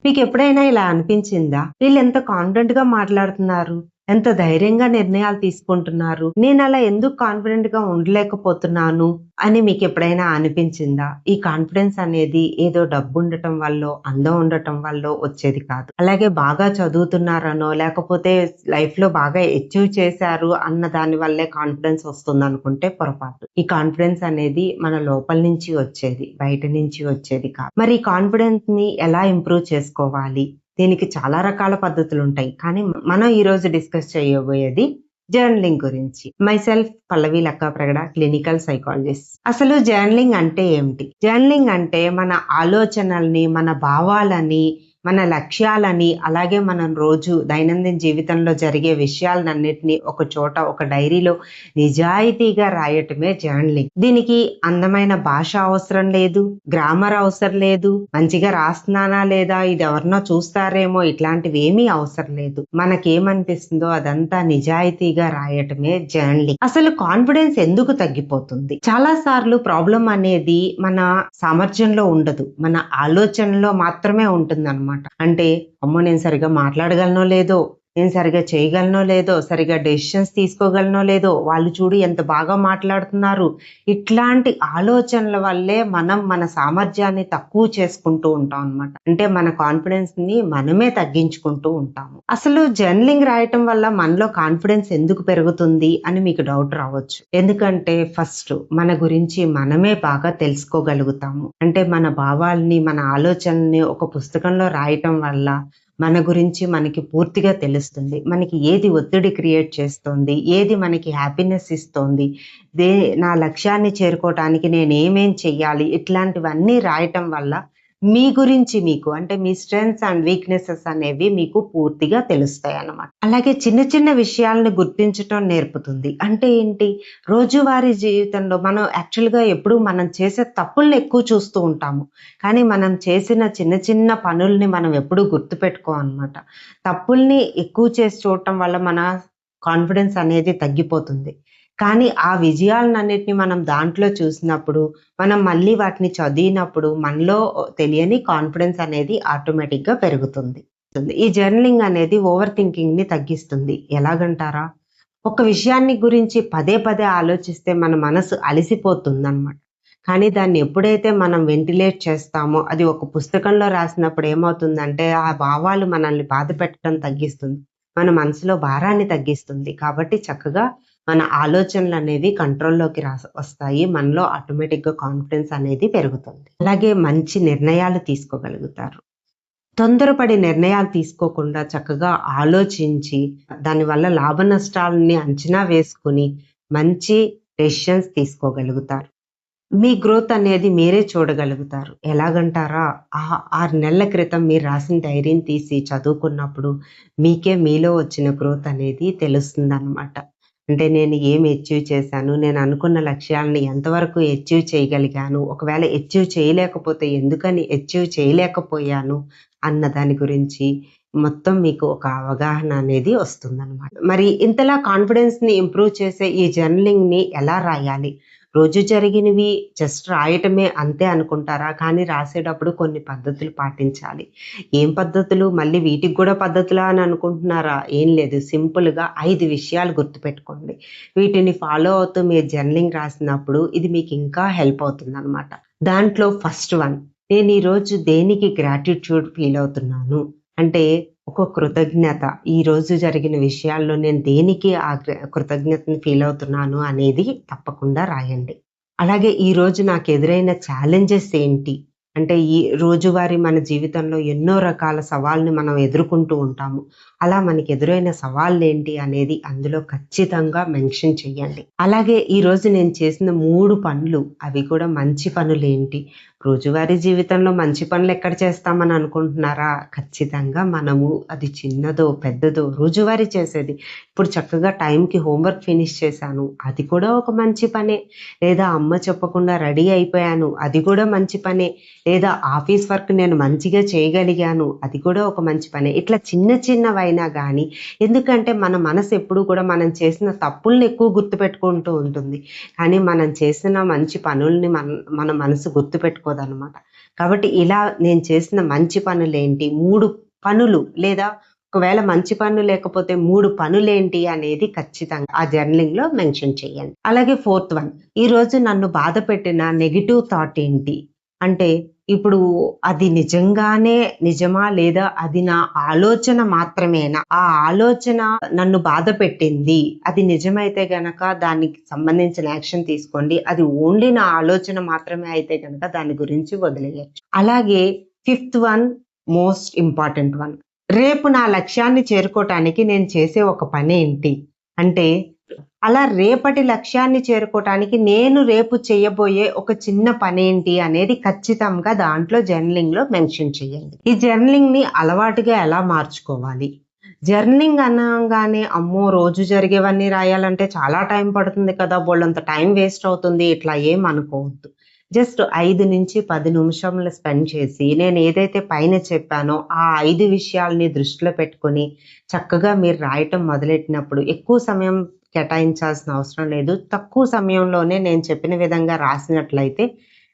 మీకెప్పుడైనా ఇలా అనిపించిందా? వీళ్ళెంత కాన్ఫిడెంట్‌గా మాట్లాడుతున్నారు. ఎంత ధైర్యంగా నిర్ణయాలు తీసుకుంటున్నారు. నేనలా ఎందుకు కాన్ఫిడెంట్‌గా ఉండలేకపోతున్నాను అని మీకెప్పుడైనా అనిపించిందా? ఈ కాన్ఫిడెన్స్ అనేది ఏదో డబ్బుండటం వల్లో, అందం ఉండటం వల్లో వచ్చేది కాదు. అలాగే బాగా చదువుతున్నారనో, లేకపోతే లైఫ్‌లో బాగా అచీవ్ చేశారు అన్న దాని వల్లే కాన్ఫిడెన్స్ వస్తుందనుకుంటే పొరపాటు. ఈ కాన్ఫిడెన్స్ అనేది మన లోపల నుంచి వచ్చేది. బయట నుంచి వచ్చేది కాదు. మరి ఈ కాన్ఫిడెన్స్‌ని ఎలా ఇంప్రూవ్ చేసుకోవాలి? దీనికి చాలా రకాల పద్ధతులుంటాయి. కానీ మనం ఈరోజు డిస్కస్ చేయబోయేది జర్నలింగ్ గురించి. మైసెల్ఫ్ పల్లవి లక్కాప్రగడ, క్లినికల్ సైకాలజిస్ట్. అసలు జర్నలింగ్ అంటే ఏమిటి? జర్నలింగ్ అంటే మన ఆలోచనల్ని, మన భావాలని, మన లక్ష్యాలని, అలాగే మనం రోజు దైనందిన జీవితంలో జరిగే విషయాలన్నిటిని ఒక చోట ఒక డైరీలో నిజాయితీగా రాయటమే జర్నలింగ్. దీనికి అందమైన భాష అవసరం లేదు, గ్రామర్ అవసరం లేదు, మంచిగా రాస్తున్నానా లేదా, ఇది ఎవరినో చూస్తారేమో ఇట్లాంటివేమీ అవసరం లేదు. మనకేమనిపిస్తుందో అదంతా నిజాయితీగా రాయటమే జర్నలింగ్. అసలు కాన్ఫిడెన్స్ ఎందుకు తగ్గిపోతుంది? చాలా సార్లు ప్రాబ్లం అనేది మన సామర్థ్యంలో ఉండదు. మన ఆలోచనలో మాత్రమే ఉంటుందన్నమాట. అంటే అమ్మో! నేను సరిగ్గా మాట్లాడగలనో లేదో, నేను సరిగ్గా చేయగలనో లేదో, సరిగ్గా డెసిషన్స్ తీసుకోగలనో లేదో, వాళ్ళు చూడు ఎంత బాగా మాట్లాడుతున్నారు. ఇట్లాంటి ఆలోచనల వల్లే మనం మన సామర్థ్యాన్ని తక్కువ చేసుకుంటూ ఉంటాం అన్నమాట. అంటే మన కాన్ఫిడెన్స్‌ని మనమే తగ్గించుకుంటూ ఉంటాము. అసలు జర్నలింగ్ రాయటం వల్ల మనలో కాన్ఫిడెన్స్ ఎందుకు పెరుగుతుంది అని మీకు డౌట్ రావచ్చు. ఎందుకంటే ఫస్ట్ మన గురించి మనమే బాగా తెలుసుకోగలుగుతాము. అంటే మన భావాల్ని, మన ఆలోచనల్ని ఒక పుస్తకంలో రాయటం వల్ల మన గురించి మనకి పూర్తిగా తెలుస్తుంది. మనకి ఏది ఒత్తిడి క్రియేట్ చేస్తోంది, ఏది మనకి హ్యాపీనెస్ ఇస్తోంది, నా లక్ష్యాన్ని చేరుకోవటానికి నేనేమేం చెయ్యాలి, ఇట్లాంటివన్నీ రాయటం వల్ల మీ గురించి మీకు అంటే మీ స్ట్రెంగ్త్స్ అండ్ వీక్‌నెసెస్ అనేవి మీకు పూర్తిగా తెలుస్తాయన్నమాట. అలాగే చిన్న చిన్న విషయాలను గుర్తించటం నేర్పుతుంది. అంటే ఏంటి? రోజువారీ జీవితంలో మనం యాక్చువల్‌గా ఎప్పుడు మనం చేసే తప్పుల్ని ఎక్కువ చూస్తూ ఉంటాము. కానీ మనం చేసిన చిన్న చిన్న పనుల్ని మనం ఎప్పుడూ గుర్తుపెట్టుకోమనమాట. తప్పుల్ని ఎక్కువ చేసి చూడటం వల్ల మన కాన్ఫిడెన్స్ అనేది తగ్గిపోతుంది. కానీ ఆ విజయాలనన్నిటిని మనం దాంట్లో చూసినప్పుడు, మనం మళ్ళీ వాటిని చదివినప్పుడు మనలో తెలియని కాన్ఫిడెన్స్ అనేది ఆటోమేటిక్‌గా పెరుగుతుంది. ఈ జర్నలింగ్ అనేది ఓవర్ థింకింగ్‌ని తగ్గిస్తుంది. ఎలాగంటారా? ఒక విషయాన్ని గురించి పదే పదే ఆలోచిస్తే మన మనసు అలసిపోతుందనమాట. కానీ దాన్ని ఎప్పుడైతే మనం వెంటిలేట్ చేస్తామో, అది ఒక పుస్తకంలో రాసినప్పుడు ఏమవుతుందంటే, ఆ భావాలు మనల్ని బాధపెట్టడం తగ్గిస్తుంది. మన మనసులో భారాన్ని తగ్గిస్తుంది. కాబట్టి చక్కగా మన ఆలోచనలనేవి కంట్రోల్‌లోకి వస్తాయి. మనలో ఆటోమేటిక్‌గా కాన్ఫిడెన్స్ అనేది పెరుగుతుంది. అలాగే మంచి నిర్ణయాలు తీసుకోగలుగుతారు. తొందరపడి నిర్ణయాలు తీసుకోకుండా చక్కగా ఆలోచించి, దానివల్ల లాభ నష్టాలని అంచనా వేసుకొని, మంచి డెసిషన్స్ తీసుకోగలుగుతారు. మీ గ్రోత్ అనేది మీరే చూడగలుగుతారు. ఎలాగంటారా? 6 నెలల క్రితం మీరు రాసిన డైరీని తీసి చదువుకున్నప్పుడు, మీకే మీలో వచ్చిన గ్రోత్ అనేది తెలుస్తుందనమాట. అంటే నేను ఏమి అచీవ్ చేశాను? నేను అనుకున్న లక్ష్యాలను ఎంతవరకు అచీవ్ చేయగలిగాను? ఒకవేళ అచీవ్ చేయలేకపోతే ఎందుకని అచీవ్ చేయలేకపోయాను? అన్న దాని గురించి మొత్తం మీకు ఒక అవగాహన అనేది వస్తుందనమాట. మరి ఇంతలా కాన్ఫిడెన్స్‌ని ఇంప్రూవ్ చేసే ఈ జర్నలింగ్‌ని ఎలా రాయాలి? రోజు జరిగినవి జస్ట్ రాయటమే అంతే అనుకుంటారా? కానీ రాసేటప్పుడు కొన్ని పద్ధతులు పాటించాలి. ఏం పద్ధతులు? మళ్ళీ వీటికి గూడా పద్ధతులా అని అనుకుంటున్నారా? ఏం లేదు. సింపుల్‌గా 5 విషయాలు గుర్తుపెట్టుకోండి. వీటిని ఫాలో అవుతూ మీరు జర్నలింగ్ రాసినప్పుడు ఇది మీకు ఇంకా హెల్ప్ అవుతుందనమాట. దాంట్లో ఫస్ట్ వన్, నేను ఈరోజు దేనికి గ్రాటిట్యూడ్ ఫీల్ అవుతున్నాను? అంటే ఒక కృతజ్ఞత. ఈరోజు జరిగిన విషయాల్లో నేను దేనికి ఆ కృతజ్ఞతని ఫీల్ అవుతున్నాను అనేది తప్పకుండా రాయండి. అలాగే ఈరోజు నాకెదురైన ఛాలెంజెస్ ఏంటి? అంటే ఈ రోజువారీ మన జీవితంలో ఎన్నో రకాల సవాళ్ళని మనం ఎదుర్కొంటూ ఉంటాము. అలా మనకెదురైన సవాళ్ళేంటి అనేది అందులో ఖచ్చితంగా మెన్షన్ చెయ్యండి. అలాగే ఈరోజు నేను చేసిన 3 పనులు అవి కూడా మంచి పనులేంటి? రోజువారీ జీవితంలో మంచి పనులు ఎక్కడ చేస్తామని అనుకుంటున్నారా? ఖచ్చితంగా మనము అది చిన్నదో, పెద్దదో రోజువారీ చేసేది. ఇప్పుడు చక్కగా టైంకి హోంవర్క్ ఫినిష్ చేశాను. అది కూడా ఒక మంచి పనే. లేదా అమ్మ చెప్పకుండా రెడీ అయిపోయాను. అది కూడా మంచి పనే. లేదా ఆఫీస్ వర్క్ నేను మంచిగా చేయగలిగాను. అది కూడా ఒక మంచి పనే. ఇట్లా చిన్న చిన్నవైనా గానీ, ఎందుకంటే మన మనసు ఎప్పుడు కూడా మనం చేసిన తప్పుల్ని ఎక్కువ గుర్తుపెట్టుకుంటూ ఉంటుంది. కానీ మనం చేసిన మంచి పనుల్ని మన మనసు గుర్తుపెట్టుకోదనమాట. కాబట్టి ఇలా నేను చేసిన మంచి పనులేంటి, 3 పనులు లేదా ఒకవేళ మంచి పనులు లేకపోతే 3 పనులేంటి అనేది ఖచ్చితంగా ఆ జర్నలింగ్‌లో మెన్షన్ చేయండి. అలాగే ఫోర్త్ వన్, ఈరోజు నన్ను బాధపెట్టిన నెగెటివ్ థాట్ ఏంటి? అంటే ఇప్పుడు అది నిజంగానే నిజమా? లేదా అది నా ఆలోచన మాత్రమేనా? ఆ ఆలోచన నన్ను బాధపెట్టింది. అది నిజమైతే గనక దానికి సంబంధించిన యాక్షన్ తీసుకోండి. అది ఓన్లీ నా ఆలోచన మాత్రమే అయితే గనక దాని గురించి వదిలేయొచ్చు. అలాగే fifth one, most important one. రేపు నా లక్ష్యాన్ని చేరుకోవటానికి నేను చేసే ఒక పనేంటి? అంటే అలా రేపటి లక్ష్యాన్ని చేరుకోవటానికి నేను రేపు చేయబోయే ఒక చిన్న పనేంటి అనేది ఖచ్చితంగా దాంట్లో జర్నలింగ్‌లో మెన్షన్ చేయండి. ఈ జర్నలింగ్‌ని అలవాటుగా ఎలా మార్చుకోవాలి? జర్నలింగ్ అనంగానే అమ్మో! రోజు జరిగేవన్నీ రాయాలంటే చాలా టైం పడుతుంది కదా! బోలెడంత టైం వేస్ట్ అవుతుంది. ఇట్లా ఏం అనుకోవద్దు. జస్ట్ 5-10 నిమిషములు స్పెండ్ చేసి నేను ఏదైతే పైన చెప్పానో ఆ 5 విషయాల్ని దృష్టిలో పెట్టుకొని చక్కగా మీరు రాయటం మొదలెట్టినప్పుడు ఎక్కువ సమయం కేటాయించాల్సిన అవసరం లేదు. తక్కువ సమయంలోనే నేను చెప్పిన విధంగా రాసినట్లయితే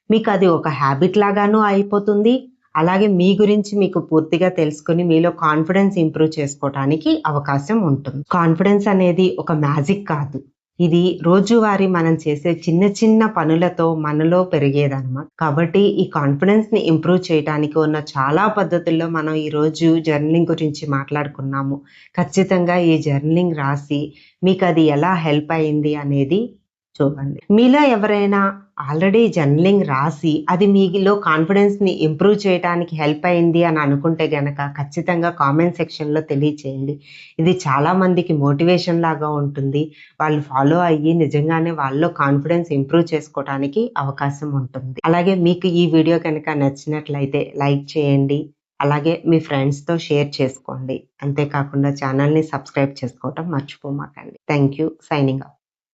మీకది ఒక హాబిట్ లాగాను అయిపోతుంది. అలాగే మీ గురించి మీకు పూర్తిగా తెలుసుకొని మీలో కాన్ఫిడెన్స్ ఇంప్రూవ్ చేసుకోవటానికి అవకాశం ఉంటుంది. కాన్ఫిడెన్స్ అనేది ఒక మ్యాజిక్ కాదు. ఇది రోజువారీ మనం చేసే చిన్న చిన్న పనులతో మనలో పెరిగేదన్నమాట. కాబట్టి ఈ కాన్ఫిడెన్స్‌ని ఇంప్రూవ్ చేయటానికి ఉన్న చాలా పద్ధతుల్లో మనం ఈరోజు జర్నలింగ్ గురించి మాట్లాడుకున్నాము. ఖచ్చితంగా ఈ జర్నలింగ్ రాసి మీకది ఎలా హెల్ప్ అయింది అనేది చూడండి. మీలో ఎవరైనా ఆల్రెడీ జర్నలింగ్ రాసి అది మీలో కాన్ఫిడెన్స్‌ని ఇంప్రూవ్ చేయటానికి హెల్ప్ అయింది అని అనుకుంటే గనక ఖచ్చితంగా కామెంట్ సెక్షన్‌లో తెలియచేయండి. ఇది చాలా మందికి మోటివేషన్ లాగా ఉంటుంది. వాళ్ళు ఫాలో అయ్యి నిజంగానే వాళ్ళలో కాన్ఫిడెన్స్ ఇంప్రూవ్ చేసుకోవటానికి అవకాశం ఉంటుంది. అలాగే మీకు ఈ వీడియో కనుక నచ్చినట్లయితే లైక్ చేయండి. అలాగే మీ ఫ్రెండ్స్‌తో షేర్ చేసుకోండి. అంతేకాకుండా ఛానెల్‌ని సబ్స్క్రైబ్ చేసుకోవటం మర్చిపోమాకండి. Thank you. Signing of.